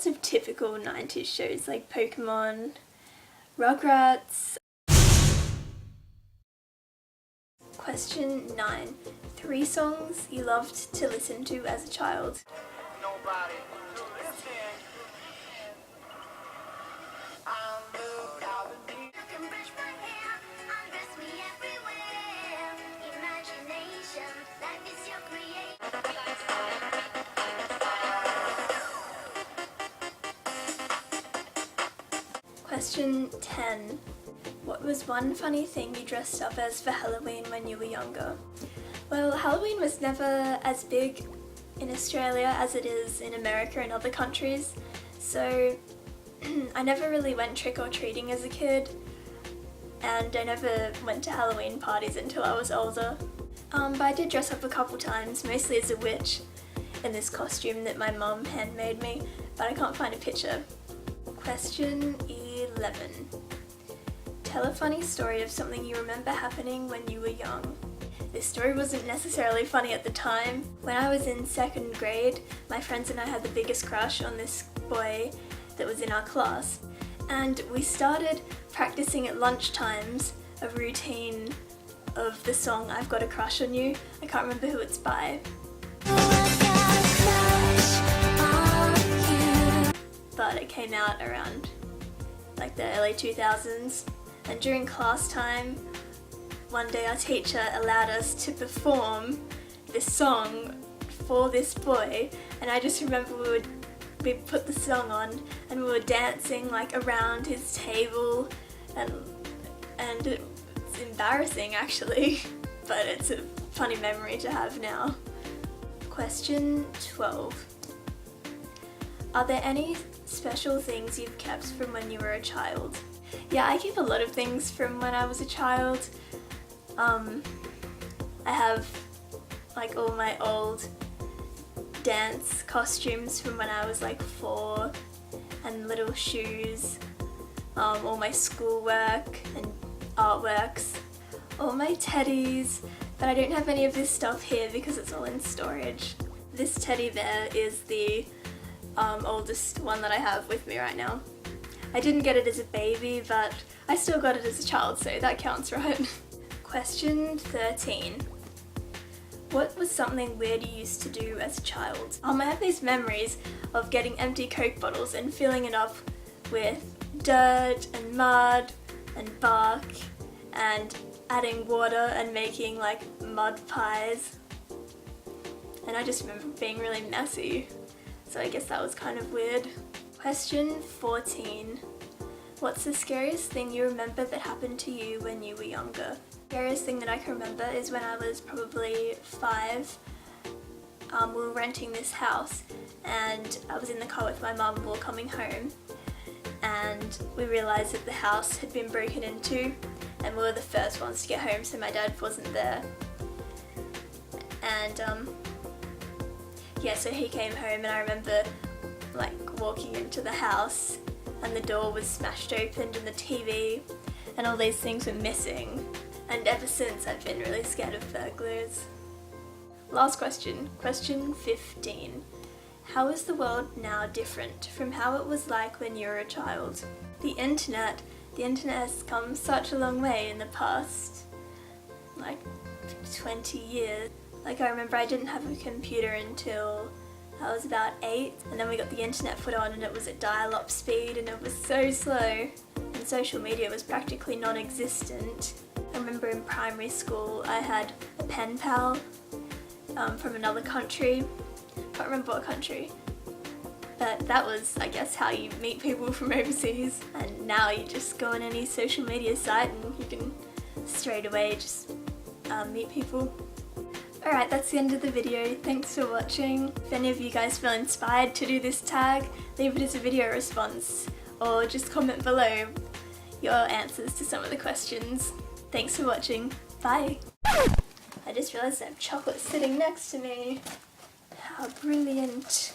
lots of typical 90s shows like Pokemon, Rugrats. Question 9. 3 songs you loved to listen to as a child. Nobody Question 10. What was one funny thing you dressed up as for Halloween when you were younger? Well, Halloween was never as big in Australia as it is in America and other countries, so I never really went trick-or-treating as a kid, and I never went to Halloween parties until I was older. But I did dress up a couple times, mostly as a witch, in this costume that my mum handmade me, but I can't find a picture. Question 11. Tell a funny story of something you remember happening when you were young. This story wasn't necessarily funny at the time. When I was in 2nd grade, my friends and I had the biggest crush on this boy that was in our class, and we started practicing at lunchtimes a routine of the song I've Got a Crush on You. I can't remember who it's by. But it came out around like the early 2000s, and during class time one day our teacher allowed us to perform this song for this boy, and I just remember we put the song on and we were dancing like around his table, and it's embarrassing actually, but it's a funny memory to have now. Question 12. Are there any special things you've kept from when you were a child? Yeah, I keep a lot of things from when I was a child. I have like all my old dance costumes from when I was like 4, and little shoes, all my schoolwork and artworks, all my teddies, but I don't have any of this stuff here because it's all in storage. This teddy there is the oldest one that I have with me right now. I didn't get it as a baby, but I still got it as a child, so that counts, right? Question 13. What was something weird you used to do as a child? I have these memories of getting empty Coke bottles and filling it up with dirt and mud and bark and adding water and making like mud pies. And I just remember being really messy. So I guess that was kind of weird. Question 14. What's the scariest thing you remember that happened to you when you were younger? The scariest thing that I can remember is when I was probably 5. We were renting this house, and I was in the car with my mum and we were coming home, and we realised that the house had been broken into, and we were the first ones to get home, so my dad wasn't there. And yeah, so he came home, and I remember like walking into the house and the door was smashed open and the TV and all these things were missing, and ever since I've been really scared of burglars. Last question, question 15. How is the world now different from how it was like when you were a child? The internet has come such a long way in the past like 20 years. Like I remember I didn't have a computer until I was about 8, and then we got the internet put on and it was at dial-up speed and it was so slow, and social media was practically non-existent. I remember in primary school I had a pen pal from another country. Can't remember what country, but that was, I guess, how you meet people from overseas. And now you just go on any social media site and you can straight away just meet people. Alright, that's the end of the video. Thanks for watching. If any of you guys feel inspired to do this tag, leave it as a video response, or just comment below your answers to some of the questions. Thanks for watching. Bye! I just realised I have chocolate sitting next to me. How brilliant.